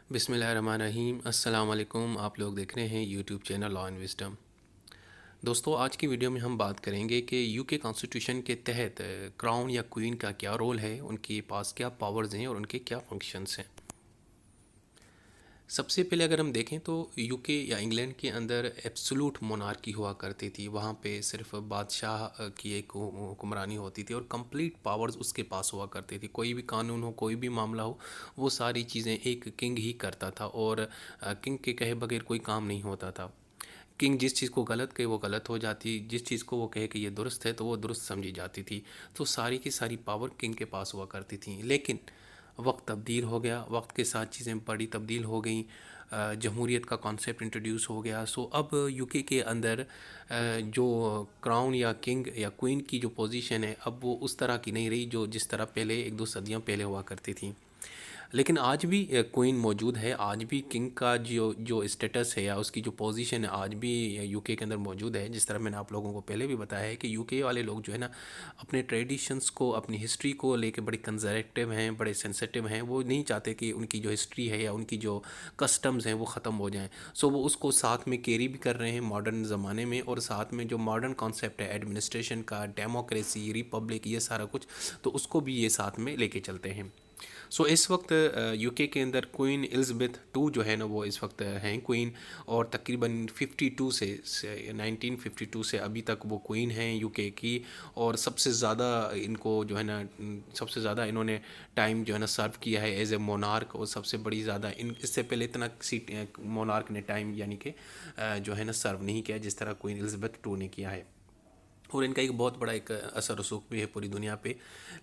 बिस्मिल्लाहिर्रहमानिर्रहीम। अस्सलाम वालेकुम। आप लोग देख रहे हैं YouTube channel law and wisdom. दोस्तों, आज की वीडियो में हम बात करेंगे कि यूके कॉन्स्टिट्यूशन के तहत क्राउन या क्वीन का क्या रोल है, उनके पास क्या पावर्स हैं और उनके क्या फंक्शंस हैं। सबसे पहले अगर हम देखें तो यूके या इंग्लैंड के अंदर एब्सोलूट मोनार्की हुआ करती थी। वहाँ पे सिर्फ बादशाह की एक हुक्मरानी होती थी और कंप्लीट पावर्स उसके पास हुआ करती थी। कोई भी कानून हो, कोई भी मामला हो, वो सारी चीज़ें एक किंग ही करता था और किंग के कहे बगैर कोई काम नहीं होता था। किंग जिस चीज़ को गलत कहे वो गलत हो जाती, जिस चीज़ को वो कहे कि ये दुरुस्त है तो वो दुरुस्त समझी जाती थी। तो सारी की सारी पावर किंग के पास हुआ करती थी। लेकिन वक्त तब्दील हो गया, वक्त के साथ चीज़ें बड़ी तब्दील हो गई। जमहूरियत का कॉन्सेप्ट इंट्रोड्यूस हो गया। सो अब यूके के अंदर जो क्राउन या किंग या क्वीन की जो पोजीशन है, अब वो उस तरह की नहीं रही जो जिस तरह पहले एक दो सदियां पहले हुआ करती थी। लेकिन आज भी क्वीन मौजूद है। आज भी किंग का जो जो स्टेटस है या उसकी जो पोजीशन है आज भी यूके के अंदर मौजूद है। जिस तरह मैंने आप लोगों को पहले भी बताया है कि यूके वाले लोग जो है ना, अपने ट्रेडिशंस को, अपनी हिस्ट्री को लेके बड़े कंजर्वेटिव हैं, बड़े सेंसिटिव हैं। वो नहीं चाहते कि उनकी जो हिस्ट्री है या उनकी जो कस्टम्स हैं वो ख़त्म हो जाएं। सो वो उसको साथ में कैरी भी कर रहे हैं मॉडर्न ज़माने में, और साथ में जो मॉडर्न कॉन्सेप्ट है एडमिनिस्ट्रेशन का, डेमोक्रेसी, रिपब्लिक, ये सारा कुछ, तो उसको भी ये साथ में लेके चलते हैं। सो इस वक्त यूके के अंदर क्वीन एलिज़ाबेथ टू जो है ना, वो इस वक्त हैं क्वीन। और तकरीबन 52 से 1952 से अभी तक वो क्वीन हैं यूके की। और सबसे ज़्यादा इनको जो है ना, सबसे ज़्यादा इन्होंने टाइम जो है ना सर्व किया है एज ए मोनार्क। और सबसे बड़ी ज़्यादा इन इससे पहले इतना सीट मोनार्क ने टाइम यानी कि जो है ना सर्व नहीं किया जिस तरह क्वीन एलिज़ाबेथ टू ने किया है। और इनका एक बहुत बड़ा एक असर रसूख भी है पूरी दुनिया पे।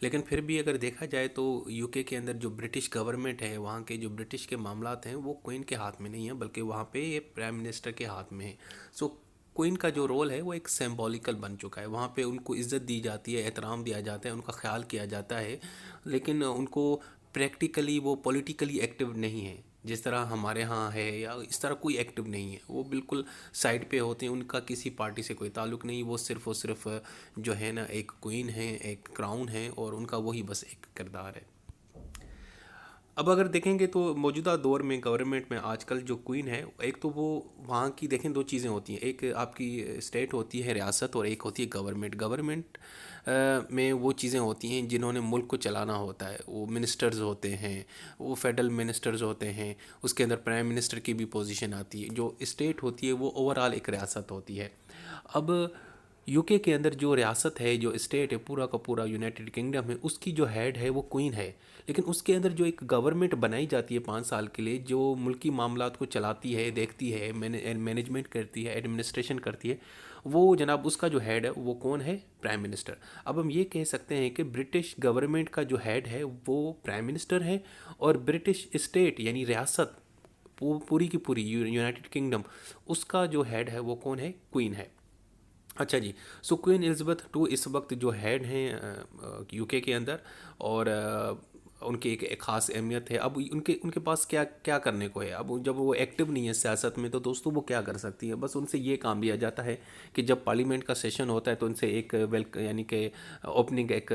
लेकिन फिर भी अगर देखा जाए तो यूके के अंदर जो ब्रिटिश गवर्नमेंट है, वहाँ के जो ब्रिटिश के मामलात हैं वो क्वीन के हाथ में नहीं है, बल्कि वहाँ पे ये प्राइम मिनिस्टर के हाथ में है। सो क्वीन का जो रोल है वो एक सिंबॉलिकल बन चुका है। वहाँ पे उनको इज़्ज़त दी जाती है, एहतराम दिया जाता है, उनका ख्याल किया जाता है। लेकिन उनको प्रैक्टिकली वो पॉलिटिकली एक्टिव नहीं है जिस तरह हमारे यहाँ है, या इस तरह कोई एक्टिव नहीं है। वो बिल्कुल साइड पे होते हैं, उनका किसी पार्टी से कोई ताल्लुक़ नहीं। वो सिर्फ जो है ना एक क्वीन है, एक क्राउन है, और उनका वही बस एक किरदार है। अब अगर देखेंगे तो मौजूदा दौर में गवर्नमेंट में आजकल जो क्वीन है, एक तो वो वहाँ की देखें दो चीज़ें होती हैं। एक आपकी स्टेट होती है रियासत, और एक होती है गवर्नमेंट। गवर्नमेंट में वो चीज़ें होती हैं जिन्होंने मुल्क को चलाना होता है। वो मिनिस्टर्स होते हैं, वो फेडरल मिनिस्टर्स होते हैं। उसके अंदर प्राइम मिनिस्टर की भी पोजीशन आती है। जो स्टेट होती है वो ओवरऑल एक रियासत होती है। अब यूके के अंदर जो रियासत है, जो स्टेट है, पूरा का पूरा यूनाइटेड किंगडम है, उसकी जो हेड है वो क्वीन है। लेकिन उसके अंदर जो एक गवर्नमेंट बनाई जाती है 5 साल के लिए, जो मुल्की मामलात को चलाती है, देखती है, मैनेजमेंट करती है, एडमिनिस्ट्रेशन करती है, वो जनाब उसका जो हेड है वो कौन है? Prime minister. अब हम ये कह सकते हैं कि ब्रिटिश गवर्नमेंट का जो हेड है वो प्राइम मिनिस्टर है, और ब्रिटिश स्टेट यानी रियासत पूरी की पूरी यूनाइटेड किंगडम, उसका जो हेड है वो कौन है? क्वीन है। अच्छा जी। सो क्वीन एलिज़ाबेथ टू इस वक्त जो हेड हैं यूके के अंदर, और उनकी एक ख़ास अहमियत है। अब उनके उनके पास क्या क्या करने को है। अब जब वो एक्टिव नहीं है सियासत में, तो दोस्तों वो क्या कर सकती है? बस उनसे ये काम लिया जाता है कि जब पार्लियामेंट का सेशन होता है तो उनसे एक यानी कि ओपनिंग एक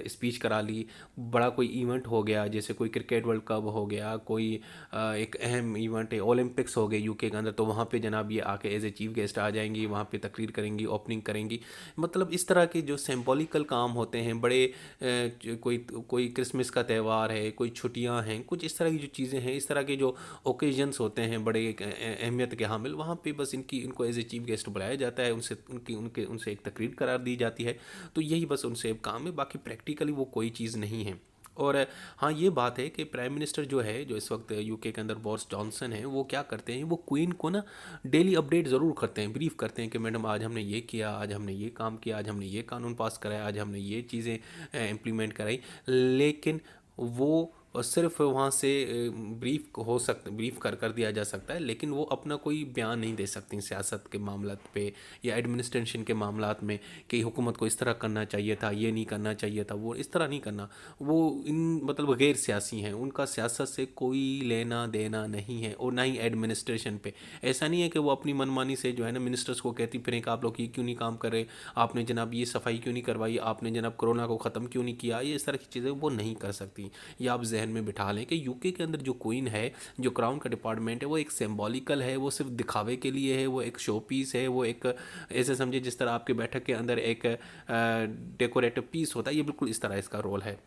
स्पीच करा ली। बड़ा कोई इवेंट हो गया, जैसे कोई क्रिकेट वर्ल्ड कप हो गया, कोई एक अहम इवेंट है, ओलंपिक्स हो गए यूके के अंदर, तो वहाँ पे जनाब ये आके एज ए चीफ गेस्ट आ जाएंगी, वहाँ पे तकरीर करेंगी, ओपनिंग करेंगी। मतलब इस तरह के जो सिंबॉलिकल काम होते हैं बड़े कोई कोई क्रिसमस का त्यौहार है, कोई छुट्टियाँ हैं, कुछ इस तरह की जो चीज़ें हैं, इस तरह के जो ओकेजन्स होते हैं बड़े अहमियत के हामिल, वहाँ पे बस इनको एज ए चीफ गेस्ट बुलाया जाता है। उनसे उनकी उनके उनसे एक तकरीर करार दी जाती है। तो यही बस उनसे काम है, बाकी प्रैक्टिकली वो कोई चीज़ नहीं है। और हाँ, ये बात है कि प्राइम मिनिस्टर जो है, जो इस वक्त यूके के अंदर बोरिस जॉनसन है, वो क्या करते हैं, वो क्वीन को ना डेली अपडेट ज़रूर करते हैं, ब्रीफ करते हैं कि मैडम आज हमने ये किया, आज हमने ये काम किया, आज हमने ये कानून पास कराया, आज हमने ये चीज़ें इम्प्लीमेंट कराई। लेकिन वो सिर्फ वहाँ से ब्रीफ कर दिया जा सकता है, लेकिन वो अपना कोई बयान नहीं दे सकती सियासत के मामलात पे या एडमिनिस्ट्रेशन के मामलात में, कि हुकूमत को इस तरह करना चाहिए था, ये नहीं करना चाहिए था, वो इस तरह नहीं करना। वो इन मतलब गैर सियासी हैं, उनका सियासत से कोई लेना देना नहीं है, और ना ही एडमिनिस्ट्रेशन पे। ऐसा नहीं है कि वो अपनी मनमानी से जो है ना मिनिस्टर्स को कहती फिरें कि आप लोग ये क्यों नहीं काम कर रहे, आपने जनाब ये सफाई क्यों नहीं करवाई, आपने जनाब कोरोना को ख़त्म क्यों नहीं किया, ये इस तरह की चीज़ें वो नहीं कर सकती। या आप जहर जहन में बिठा लें कि यूके के अंदर जो क्वीन है, जो क्राउन का डिपार्टमेंट है, वो एक सिंबॉलिकल है, वो सिर्फ दिखावे के लिए है, वो एक शो पीस है, वो एक ऐसे समझे जिस तरह आपके बैठक के अंदर एक डेकोरेटिव पीस होता है, ये बिल्कुल इस तरह इसका रोल है।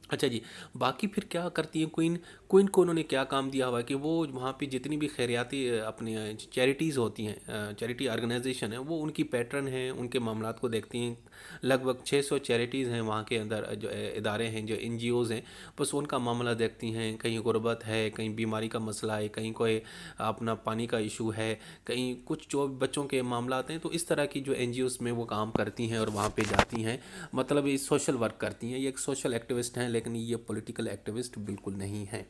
अच्छा जी, बाकी फिर क्या करती हैं क्वीन? क्वीन को उन्होंने क्या काम दिया हुआ है कि वो वहाँ पे जितनी भी खैरियाती अपनी चैरिटीज़ होती हैं, चैरिटी ऑर्गेनाइजेशन है, वो उनकी पैटर्न हैं, उनके मामलात को देखती हैं। लगभग 600 चैरिटीज़ हैं वहाँ के अंदर, जो इदारे हैं, जो एनजीओज़ हैं, बस उनका मामला देखती हैं। कहीं गुर्बत है, कहीं बीमारी का मसला है, कहीं कोई अपना पानी का इशू है, कहीं कुछ जो बच्चों के मामला हैं, तो इस तरह की जो एनजीओज़ में वो काम करती हैं और वहाँ पे जाती हैं, मतलब ये सोशल वर्क करती हैं। ये एक सोशल एक्टिविस्ट हैं, लेकिन ये पॉलिटिकल एक्टिविस्ट बिल्कुल नहीं हैं।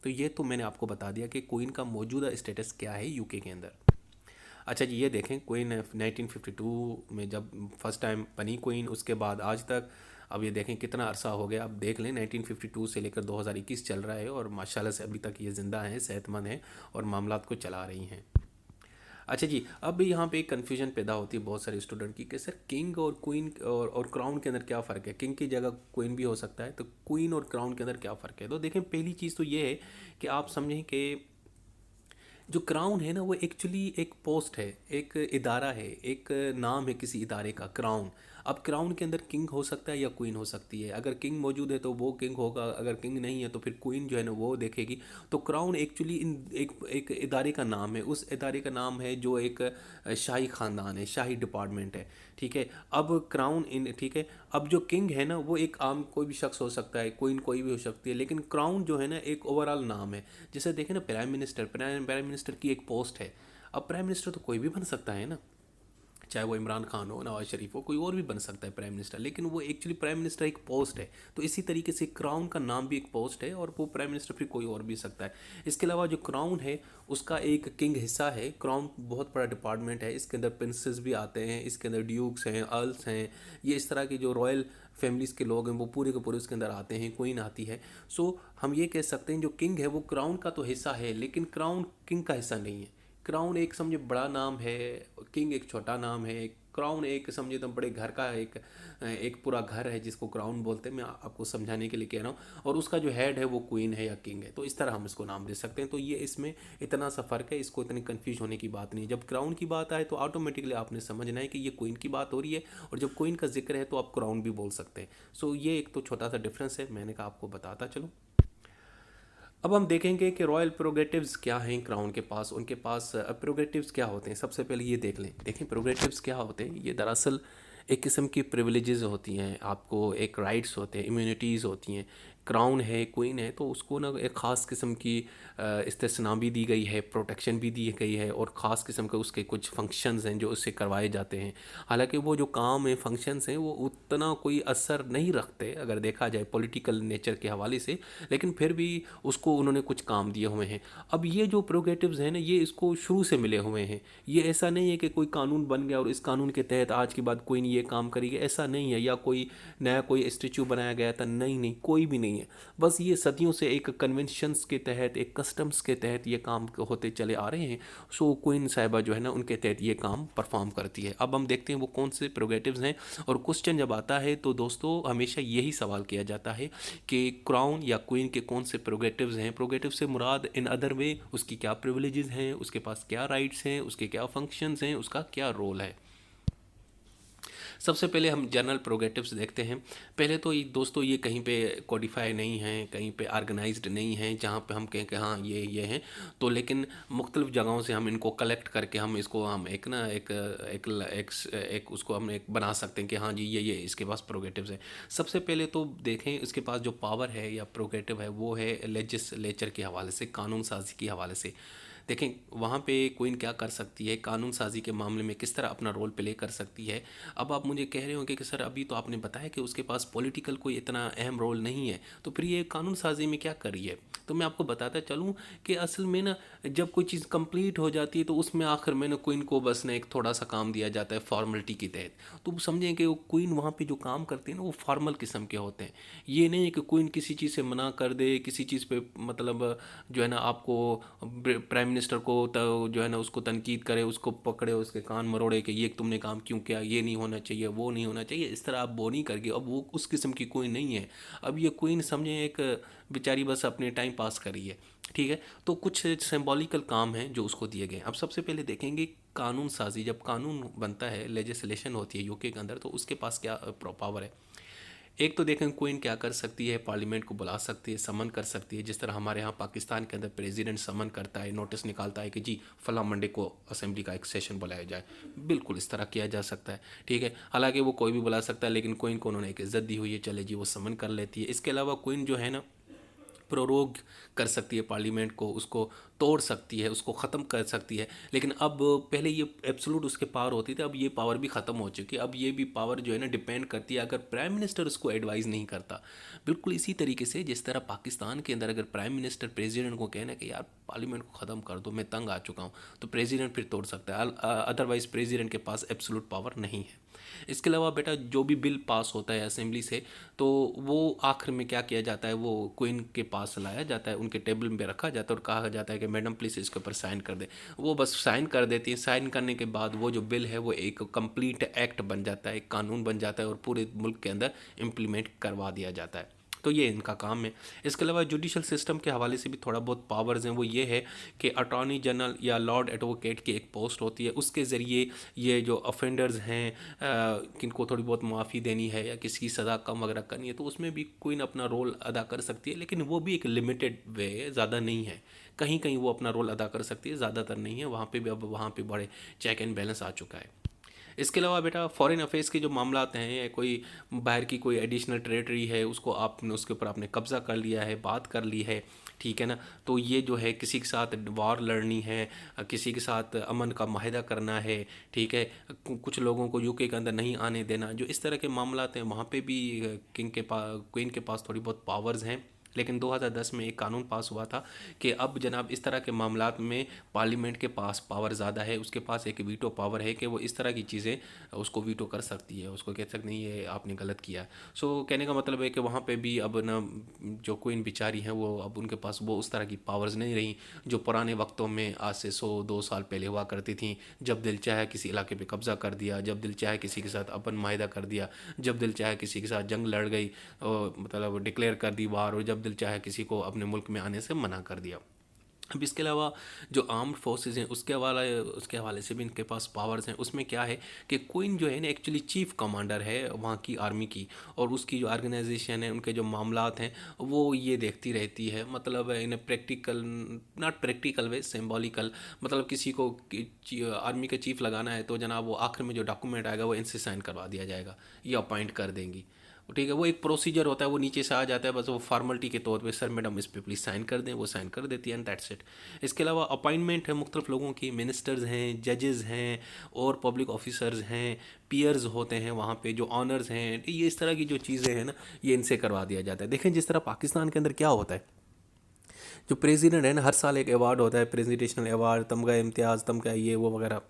तो ये तो मैंने आपको बता दिया कि क्वीन का मौजूदा स्टेटस क्या है यूके के अंदर। अच्छा जी, ये देखें क्वीन 1952 में जब फर्स्ट टाइम बनी क्वीन, उसके बाद आज तक अब ये देखें कितना अरसा हो गया। अब देख लें 1952 से लेकर 2021 चल रहा है और माशाल्लाह से अभी तक ये ज़िंदा हैं, सेहतमंद हैं और मामलात को चला रही हैं। अच्छा जी, अब यहाँ पे एक कन्फ्यूजन पैदा होती है बहुत सारे स्टूडेंट की कि सर किंग और क्वीन और क्राउन के अंदर क्या फ़र्क है? किंग की जगह क्वीन भी हो सकता है, तो क्वीन और क्राउन के अंदर क्या फ़र्क है? तो देखें, पहली चीज़ तो ये है कि आप समझें कि जो क्राउन है ना, वो एक्चुअली एक पोस्ट है, एक इदारा है, एक नाम है किसी इदारे का, क्राउन। अब क्राउन के अंदर किंग हो सकता है या क्वीन हो सकती है। अगर किंग मौजूद है तो वो किंग होगा, अगर किंग नहीं है तो फिर क्वीन जो है ना वो देखेगी। तो क्राउन एक्चुअली इन एक इदारे का नाम है, उस इदारे का नाम है जो एक शाही ख़ानदान है, शाही डिपार्टमेंट है। ठीक है, अब क्राउन इन ठीक है, अब जो किंग है ना वो एक आम कोई भी शख्स हो सकता है, क्वीन कोई भी हो सकती है, लेकिन क्राउन जो है ना एक ओवरऑल नाम है। जैसे देखें ना, प्राइम मिनिस्टर की एक पोस्ट है। अब प्राइम मिनिस्टर तो कोई भी बन सकता है ना, चाहे वो इमरान खान हो, नवाज शरीफ हो, कोई और भी बन सकता है प्राइम मिनिस्टर, लेकिन वो एक्चुअली प्राइम मिनिस्टर एक पोस्ट है। तो इसी तरीके से क्राउन का नाम भी एक पोस्ट है और वो प्राइम मिनिस्टर फिर कोई और भी सकता है। इसके अलावा जो क्राउन है उसका एक किंग हिस्सा है। क्राउन बहुत बड़ा डिपार्टमेंट है, इसके अंदर प्रिंसेस भी आते हैं, इसके अंदर ड्यूक्स हैं, अर्ल्स हैं, ये इस तरह की जो रॉयल फैमिलीज़ के लोग हैं वो पूरे के पूरे उसके अंदर आते हैं, क्वीन आती है। सो हम ये कह सकते हैं जो किंग है वो क्राउन का तो हिस्सा है, लेकिन क्राउन किंग का हिस्सा नहीं है। क्राउन एक समझे बड़ा नाम है, किंग एक छोटा नाम है। क्राउन एक समझे तो बड़े घर का एक एक पूरा घर है जिसको क्राउन बोलते हैं। मैं आपको समझाने के लिए कह रहा हूँ, और उसका जो हेड है वो क्वीन है या किंग है। तो इस तरह हम इसको नाम दे सकते हैं। तो ये इसमें इतना सा फ़र्क है, इसको इतनी कन्फ्यूज होने की बात नहीं। जब क्राउन की बात आए तो ऑटोमेटिकली आपने समझना है कि ये क्वीन की बात हो रही है, और जब क्वीन का जिक्र है तो आप क्राउन भी बोल सकते हैं। सो ये एक तो छोटा सा डिफरेंस है, मैंने कहा आपको बताता चलो। अब हम देखेंगे कि रॉयल प्रोग्रेटिव्स क्या हैं क्राउन के पास। उनके पास प्रोग्रेटिव्स क्या होते हैं, सबसे पहले ये देख लें। देखें प्रोग्रेटिव्स क्या होते हैं, ये दरअसल एक किस्म की प्रिविलेजेस होती हैं, आपको एक राइट्स होते हैं, इम्यूनिटीज़ होती हैं। क्राउन है, क्वीन है, तो उसको ना एक ख़ास किस्म की इस्तिस्ना भी दी गई है, प्रोटेक्शन भी दी गई है, और ख़ास किस्म के उसके कुछ फंक्शंस हैं जो उससे करवाए जाते हैं। हालांकि वो जो काम है, फंक्शंस हैं, वो उतना कोई असर नहीं रखते अगर देखा जाए पॉलिटिकल नेचर के हवाले से, लेकिन फिर भी उसको उन्होंने कुछ काम दिए हुए हैं। अब ये जो प्रोग्रेटिव्स हैं ना, ये इसको शुरू से मिले हुए हैं। ये ऐसा नहीं है कि कोई कानून बन गया और इस कानून के तहत आज के बाद कोई नहीं ये काम करेगी, ऐसा नहीं है। या कोई नया कोई स्टेचू बनाया गया था, नहीं नहीं, कोई भी नहीं है। बस ये सदियों से एक कन्वेंशंस के तहत, एक कस्टम्स के तहत ये काम होते चले आ रहे हैं। सो क्वीन साहिबा जो है ना, उनके तहत ये काम परफॉर्म करती है। अब हम देखते हैं वो कौन से प्रोग्रेटिव्स हैं। और क्वेश्चन जब आता है तो दोस्तों हमेशा यही सवाल किया जाता है कि क्राउन या क्वीन के कौन से प्रोग्रेटिव्स हैं। प्रोग्रेटिव से मुराद इन अदर वे उसकी क्या प्रिविलेजेस हैं, उसके पास क्या राइट्स हैं, उसके क्या फंक्शंस हैं, उसका क्या रोल है। सबसे पहले हम जनरल प्रोग्रेटिव्स देखते हैं। पहले तो ये दोस्तों ये कहीं पे कोडिफाई नहीं है, कहीं पे ऑर्गेनाइज्ड नहीं है जहाँ पे हम कहें कि हाँ ये हैं। तो लेकिन मुख्तलिफ जगहों से हम इनको कलेक्ट करके हम इसको हम एक ना एक उसको हम एक बना सकते हैं कि हाँ जी ये इसके पास प्रोग्रेटिव्स है। सबसे पहले तो देखें इसके पास जो पावर है या प्रोग्रेटिव है वो है लेजिस्लेचर के हवाले से, कानून साजी के हवाले से। देखें वहाँ पे क्वीन क्या कर सकती है, कानून साजी के मामले में किस तरह अपना रोल प्ले कर सकती है। अब आप मुझे कह रहे होंगे कि सर अभी तो आपने बताया कि उसके पास पॉलिटिकल कोई इतना अहम रोल नहीं है, तो फिर ये कानून साजी में क्या कर रही है। तो मैं आपको बताता चलूँ कि असल में ना जब कोई चीज़ कंप्लीट हो जाती है तो उसमें आखिर में ना क्वीन को बस ना एक थोड़ा सा काम दिया जाता है फॉर्मेलिटी के तहत। तो समझें कि वो क्वीन वहाँ पे जो काम करती है ना वो फॉर्मल किस्म के होते हैं। ये नहीं है कि क्वीन किसी चीज़ से मना कर दे, किसी चीज़ पे मतलब जो है ना आपको प्राइम मिनिस्टर को जो है ना उसको तनकीद करे, उसको पकड़े, उसके कान मरोड़े कि ये तुमने काम क्यों किया, ये नहीं होना चाहिए, वो नहीं होना चाहिए, इस तरह आप वो नहीं करके। अब वो उस किस्म की क्वीन नहीं है। अब ये क्वीन समझे एक बेचारी बस अपने टाइम पास कर रही है, ठीक है। तो कुछ सिंबॉलिकल काम हैं जो उसको दिए गए हैं। अब सबसे पहले देखेंगे कानून साजी। जब कानून बनता है, लेजिस्लेशन होती है यूके के अंदर, तो उसके पास क्या पावर है। एक तो देखें क्वीन क्या कर सकती है, पार्लियामेंट को बुला सकती है, समन कर सकती है, जिस तरह हमारे यहाँ पाकिस्तान के अंदर प्रेसिडेंट समन करता है, नोटिस निकालता है कि जी फला मंडे को असेंबली का एक सेशन बुलाया जाए। बिल्कुल इस तरह किया जा सकता है, ठीक है। हालांकि वो कोई भी बुला सकता है, लेकिन क्वीन को उन्होंने एक इज्जत दी हुई है, चले जी वो समन कर लेती है। इसके अलावा क्वीन जो है ना प्रोरोग कर सकती है पार्लियामेंट को, उसको तोड़ सकती है, उसको ख़त्म कर सकती है। लेकिन अब पहले ये एब्सोल्यूट उसके पावर होती थी, अब ये पावर भी ख़त्म हो चुकी है। अब ये भी पावर जो है ना डिपेंड करती है अगर प्राइम मिनिस्टर उसको एडवाइस नहीं करता। बिल्कुल इसी तरीके से जिस तरह पाकिस्तान के अंदर अगर प्राइम मिनिस्टर प्रेसिडेंट को कहना कि यार पार्लियामेंट को ख़त्म कर दो, मैं तंग आ चुका हूँ, तो प्रेसिडेंट फिर तोड़ सकता है। अदरवाइज़ प्रेसिडेंट के पास एब्सोल्यूट पावर नहीं है। इसके अलावा बेटा जो भी बिल पास होता है असेंबली से, तो वो आखिर में क्या किया जाता है, वो क्वीन के पास लाया जाता है, उनके टेबल में रखा जाता है और कहा जाता है कि मैडम प्लीज़ इसके ऊपर साइन कर दे। वो बस साइन कर देती है। साइन करने के बाद वो जो बिल है वो एक कंप्लीट एक्ट बन जाता है, एक कानून बन जाता है और पूरे मुल्क के अंदर इम्प्लीमेंट करवा दिया जाता है। तो ये इनका काम है। इसके अलावा जुडिशल सिस्टम के हवाले से भी थोड़ा बहुत पावर्स हैं। वो ये है कि अटॉर्नी जनरल या लॉर्ड एडवोकेट की एक पोस्ट होती है, उसके ज़रिए ये जो ऑफेंडर्स हैं किनको थोड़ी बहुत माफ़ी देनी है या किसी की सज़ा कम वगैरह करनी है, तो उसमें भी क्वीन अपना रोल अदा कर सकती है। लेकिन वो भी एक लिमिटेड वे है, ज़्यादा नहीं है। कहीं कहीं वो अपना रोल अदा कर सकती है, ज़्यादातर नहीं है। वहाँ पे भी अब वहाँ पे बड़े चेक एंड बैलेंस आ चुका है। इसके अलावा बेटा फॉरेन अफेयर्स के जो मामलात हैं, या कोई बाहर की कोई एडिशनल टेरेटरी है, उसको आपने उसके ऊपर आपने कब्ज़ा कर लिया है, बात कर ली है, ठीक है ना। तो ये जो है किसी के साथ वार लड़नी है, किसी के साथ अमन का माहिदा करना है, ठीक है, कुछ लोगों को यूके के अंदर नहीं आने देना, जो इस तरह के मामलात हैं, वहाँ पे भी किंग के पास क्वीन के पास थोड़ी बहुत पावर्स हैं। लेकिन 2010 में एक कानून पास हुआ था कि अब जनाब इस तरह के मामलात में पार्लियामेंट के पास पावर ज़्यादा है, उसके पास एक वीटो पावर है कि वो इस तरह की चीज़ें उसको वीटो कर सकती है, उसको कह सकती नहीं ये आपने गलत किया। सो कहने का मतलब है कि वहाँ पे भी अब ना जो क्वीन बिचारी हैं वो अब उनके पास वो उस तरह की पावर्स नहीं रही जो पुराने वक्तों में आज से 100-2 साल पहले हुआ करती थी। जब दिल चाहे किसी इलाके पे कब्ज़ा कर दिया, जब दिल चाहे किसी के साथ अपन माहिदा कर दिया, जब दिल चाहे किसी के साथ जंग लड़ गई, मतलब डिक्लेयर कर दी वार, और जब दिल चाहे किसी को अपने मुल्क में आने से मना कर दिया। अब इसके अलावा जो आर्म्ड फोर्सेस हैं उसके हवाले से भी इनके पास पावर्स हैं। उसमें क्या है कि क्वीन जो है ना एक्चुअली चीफ कमांडर है वहाँ की आर्मी की, और उसकी जो ऑर्गेनाइजेशन है, उनके जो मामलात हैं, वो ये देखती रहती है। मतलब इन practical, not practical way, symbolical, मतलब किसी को आर्मी का चीफ लगाना है तो जनाब वो आखिर में जो डॉक्यूमेंट आएगा वो इनसे साइन करवा दिया जाएगा, ये अपॉइंट कर देंगी, ठीक है। वो एक प्रोसीजर होता है, वो नीचे से आ जाता है, बस वो फॉर्मेलिटी के तौर पे सर मैडम इस पे प्लीज़ साइन कर दें, वो साइन कर देती है एंड दैट्स इट। इसके अलावा अपॉइंटमेंट है मुख्तलिफ लोगों की, मिनिस्टर्स हैं, जजेस हैं और पब्लिक ऑफिसर्स हैं, पीयर्स होते हैं वहाँ पे, जो ऑनर्स हैं, ये इस तरह की जो चीज़ें हैं ना, ये इनसे करवा दिया जाता है। देखें जिस तरह पाकिस्तान के अंदर क्या होता है, जो प्रेसिडेंट है ना, हर साल एक अवार्ड होता है, प्रेसिडेंशियल अवार्ड, तमगा इम्तियाज़, तमगा ये वो वगैरह,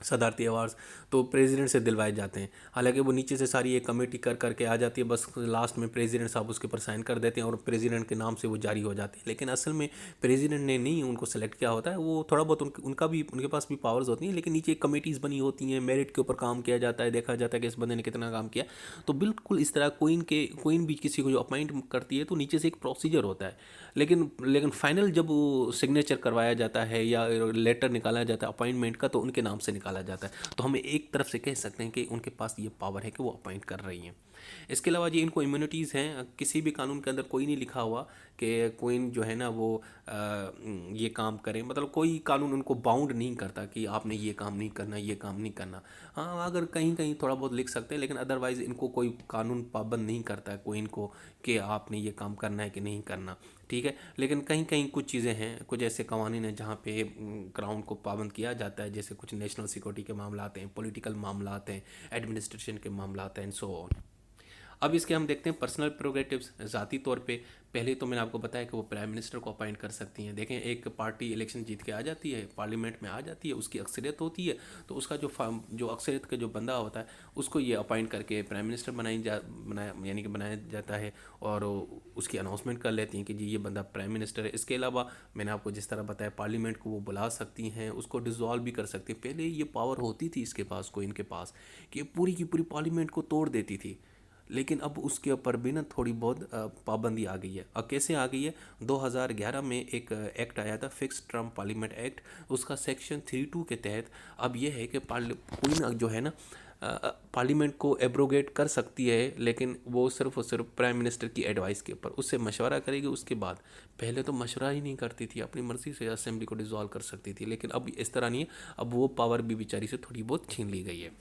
सदारती अवार्ड्स, तो प्रेसिडेंट से दिलवाए जाते हैं। हालांकि वो नीचे से सारी एक कमेटी कर करके आ जाती है, बस लास्ट में प्रेसिडेंट साहब उसके ऊपर साइन कर देते हैं और प्रेसिडेंट के नाम से वो जारी हो जाते हैं। लेकिन असल में प्रेसिडेंट ने नहीं उनको सेलेक्ट किया होता है, वो थोड़ा बहुत उनका भी, उनके पास भी पावर्स होती हैं, लेकिन नीचे कमेटीज़ बनी होती हैं, मेरिट के ऊपर काम किया जाता है, देखा जाता है कि इस बंदे ने कितना काम किया। तो बिल्कुल इस तरह क्वीन भी किसी को जो अपॉइंट करती है तो नीचे से एक प्रोसीजर होता है, लेकिन लेकिन फाइनल जब वो सिग्नेचर करवाया जाता है या लेटर निकाला जाता है अपॉइंटमेंट का, तो उनके नाम से निकाला जाता है। तो हमें एक तरफ से कह सकते हैं कि उनके पास ये पावर है कि वो अपॉइंट कर रही हैं। इसके अलावा जी इनको इम्यूनिटीज़ हैं, किसी भी कानून के अंदर कोई नहीं लिखा हुआ कि क्वीन जो है ना वो ये काम करें, मतलब कोई कानून उनको बाउंड नहीं करता कि आपने ये काम नहीं करना, ये काम नहीं करना। हाँ, अगर कहीं कहीं थोड़ा बहुत लिख सकते हैं, लेकिन अदरवाइज़ इनको कोई कानून पाबंद नहीं करता है क्वीन को कि आपने ये काम करना है कि नहीं करना, ठीक है। लेकिन कहीं कहीं कुछ चीज़ें हैं, कुछ ऐसे कवानीन हैं जहाँ पे क्राउन को पाबंद किया जाता है, जैसे कुछ नेशनल सिक्योरिटी के मामला हैं, पॉलिटिकल मामला हैं, एडमिनिस्ट्रेशन के मामला हैं एंड सो ऑन। अब इसके हम देखते हैं पर्सनल प्रोग्रेटिव्स, ज़ाती तौर पे। पहले तो मैंने आपको बताया कि वो प्राइम मिनिस्टर को अपॉइंट कर सकती हैं। देखें, एक पार्टी इलेक्शन जीत के आ जाती है, पार्लियामेंट में आ जाती है, उसकी अक्सरियत होती है, तो उसका जो अक्सरियत का जो बंदा होता है उसको ये अपॉइंट करके प्राइम मिनिस्टर बनाया जाता है, और उसकी अनाउंसमेंट कर लेती हैं कि जी ये बंदा प्राइम मिनिस्टर है। इसके अलावा मैंने आपको जिस तरह बताया, पार्लियामेंट को वो बुला सकती हैं, उसको डिसॉल्व भी कर सकती हैं। पहले ये पावर होती थी इसके पास, को इनके पास, कि पूरी की पूरी पार्लियामेंट को तोड़ देती थी। लेकिन अब उसके ऊपर भी ना थोड़ी बहुत पाबंदी आ गई है। अब कैसे आ गई है? 2011 में एक एक्ट आया था, फिक्स टर्म पार्लियामेंट एक्ट। उसका सेक्शन 32 के तहत अब यह है कि कोई जो है ना पार्लियामेंट को एब्रोगेट कर सकती है, लेकिन वो सिर्फ और सिर्फ प्राइम मिनिस्टर की एडवाइस के ऊपर, उससे मशवरा करेगी उसके बाद। पहले तो मशवरा ही नहीं करती थी, अपनी मर्ज़ी से असेंबली को डिसॉल्व कर सकती थी, लेकिन अब इस तरह नहीं है। अब वो पावर भी बेचारी से थोड़ी बहुत छीन ली गई है।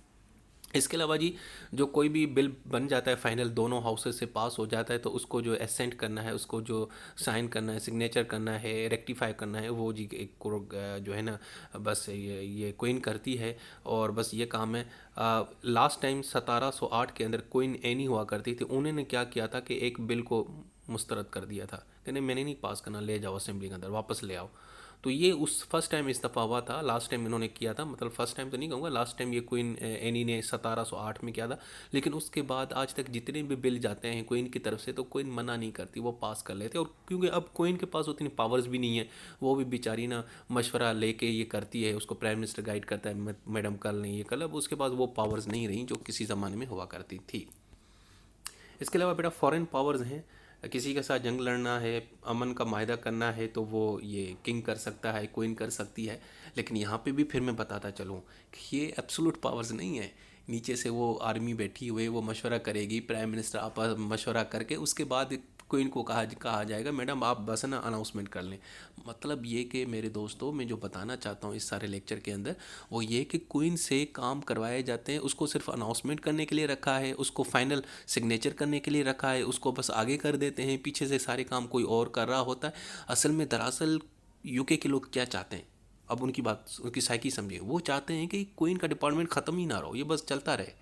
इसके अलावा जी, जो कोई भी बिल बन जाता है फाइनल, दोनों हाउसेस से पास हो जाता है, तो उसको जो एसेंट करना है, उसको जो साइन करना है, सिग्नेचर करना है, रेक्टिफाई करना है, वो जी एक जो है ना, बस ये क्वीन करती है। और बस ये काम है। लास्ट टाइम 1708 के अंदर क्वीन एनी हुआ करती थी, उन्होंने क्या किया था कि एक बिल को मुस्तरद कर दिया था, कहने मैंने नहीं पास करना, ले जाओ असेंबली के अंदर, वापस ले आओ। तो ये उस फर्स्ट टाइम इस दफ़ा हुआ था, लास्ट टाइम इन्होंने किया था, मतलब फर्स्ट टाइम तो नहीं कहूँगा, लास्ट टाइम ये क्वीन एनी ने 1708 में किया था। लेकिन उसके बाद आज तक जितने भी बिल जाते हैं क्वीन की तरफ से, तो क्वीन मना नहीं करती, वो पास कर लेते। और क्योंकि अब क्वीन के पास उतनी पावर्स भी नहीं है, वो भी बेचारी ना मशवरा लेके ये करती है, उसको प्राइम मिनिस्टर गाइड करता है, मैडम कल नहीं, ये कल। अब उसके पास वो पावर्स नहीं रही जो किसी ज़माने में हुआ करती थी। इसके अलावा बेटा फॉरेन पावर्स हैं। किसी के साथ जंग लड़ना है, अमन का माहिदा करना है, तो वो ये किंग कर सकता है, क्वीन कर सकती है। लेकिन यहाँ पे भी फिर मैं बताता चलूँ कि ये एब्सोल्यूट पावर्स नहीं है। नीचे से वो आर्मी बैठी हुई, वो मशवरा करेगी, प्राइम मिनिस्टर आपस मशवरा करके उसके बाद क्वीन को कहा जाएगा मैडम आप बस ना अनाउंसमेंट कर लें। मतलब ये कि मेरे दोस्तों, मैं जो बताना चाहता हूँ इस सारे लेक्चर के अंदर, वो ये कि क्वीन से काम करवाए जाते हैं, उसको सिर्फ अनाउंसमेंट करने के लिए रखा है, उसको फाइनल सिग्नेचर करने के लिए रखा है, उसको बस आगे कर देते हैं, पीछे से सारे काम कोई और कर रहा होता है। असल में दरअसल यूके के लोग क्या चाहते हैं, अब उनकी बात, उनकी साइकी समझिए। वो चाहते हैं कि क्वीन का डिपार्टमेंट ख़त्म ही ना रहो, ये बस चलता रहे,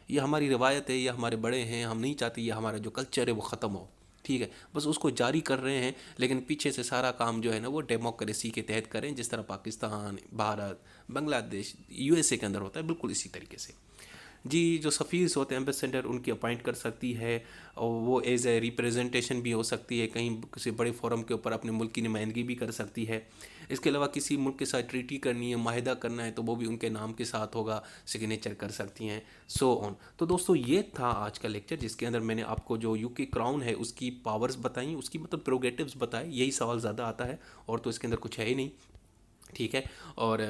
ये हमारी रिवायत है, ये हमारे बड़े हैं, हम नहीं चाहते ये हमारा जो कल्चर है वो ख़त्म हो। ठीक है, बस उसको जारी कर रहे हैं, लेकिन पीछे से सारा काम जो है ना वो डेमोक्रेसी के तहत करें, जिस तरह पाकिस्तान, भारत, बांग्लादेश, यूएसए के अंदर होता है, बिल्कुल इसी तरीके से। जी, जो सफ़ीर्स होते हैं, एम्बेसडर, उनकी अपॉइंट कर सकती है, और वो एज ए रिप्रेजेंटेशन भी हो सकती है, कहीं किसी बड़े फोरम के ऊपर अपने मुल्क की नुमाइंदगी भी कर सकती है। इसके अलावा किसी मुल्क के साथ ट्रीटी करनी है, माहिदा करना है, तो वो भी उनके नाम के साथ होगा, सिग्नेचर कर सकती हैं, सो ऑन। तो दोस्तों ये था आज का लेक्चर, जिसके अंदर मैंने आपको जो यूके क्राउन है उसकी पावर्स बताई, उसकी मतलब प्रोगेटिव्स बताए। यही सवाल ज़्यादा आता है, और तो इसके अंदर कुछ है ही नहीं। ठीक है। और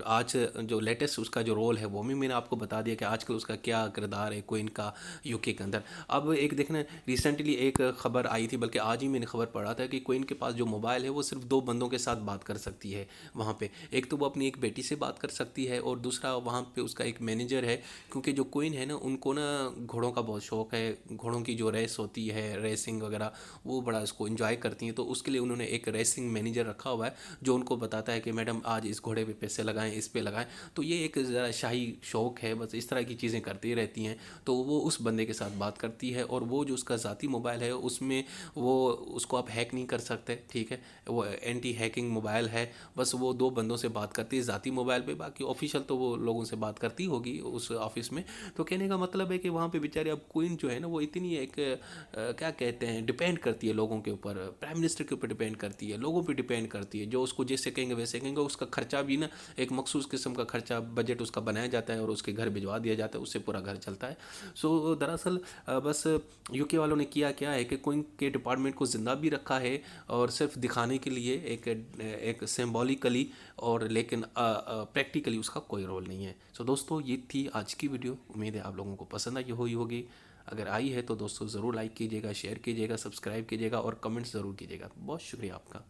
आज जो लेटेस्ट उसका जो रोल है वो भी मैंने आपको बता दिया कि आजकल उसका क्या किरदार है क्वीन का यूके के अंदर। अब एक देखना, रिसेंटली एक ख़बर आई थी, बल्कि आज ही मैंने खबर पढ़ा था कि क्वीन के पास जो मोबाइल है वो सिर्फ 2 बंदों के साथ बात कर सकती है वहाँ पे। एक तो वो अपनी एक बेटी से बात कर सकती है, और दूसरा वहाँ पे उसका एक मैनेजर है, क्योंकि जो क्वीन है ना उनको ना घोड़ों का बहुत शौक़ है, घोड़ों की जो रेस होती है, रेसिंग वगैरह, वो बड़ा इसको इन्जॉय करती हैं। तो उसके लिए उन्होंने एक रेसिंग मैनेजर रखा हुआ है, जो उनको बताता है कि मैडम आज इस घोड़े पे पैसे लगाएं, इस पे लगाएं। तो ये एक ज़रा शाही शौक़ है, बस इस तरह की चीज़ें करती रहती हैं। तो वो उस बंदे के साथ बात करती है, और वो जो उसका ज़ाती मोबाइल है उसमें वो उसको आप हैक नहीं कर सकते। ठीक है, वो एंटी हैकिंग मोबाइल है, बस वो 2 बंदों से बात करती है ज़ाती मोबाइल पे, बाकी ऑफिशियल तो वो लोगों से बात करती होगी उस ऑफिस में। तो कहने का मतलब है कि वहाँ पे बेचारे अब क्वीन जो है ना वो इतनी एक क्या कहते हैं, डिपेंड करती है लोगों के ऊपर, प्राइम मिनिस्टर के ऊपर डिपेंड करती है, लोगों पे डिपेंड करती है, जो उसको जैसे कहेंगे वैसे कहेंगे। उसका खर्चा भी ना एक मखसूस किस्म का खर्चा, बजट उसका बनाया जाता है, और उसके घर भिजवा दिया जाता है, उससे पूरा घर चलता है। सो दरअसल बस यूके वालों ने किया क्या है कि क्वीन के डिपार्टमेंट को ज़िंदा भी रखा है, और सिर्फ दिखाने के लिए एक सिम्बॉलिकली, और लेकिन प्रैक्टिकली उसका कोई रोल नहीं है। सो दोस्तों ये थी आज की वीडियो, उम्मीद है आप लोगों को पसंद आई हुई होगी। अगर आई है तो दोस्तों ज़रूर लाइक कीजिएगा, शेयर कीजिएगा, सब्सक्राइब कीजिएगा, और कमेंट्स ज़रूर कीजिएगा। बहुत शुक्रिया आपका।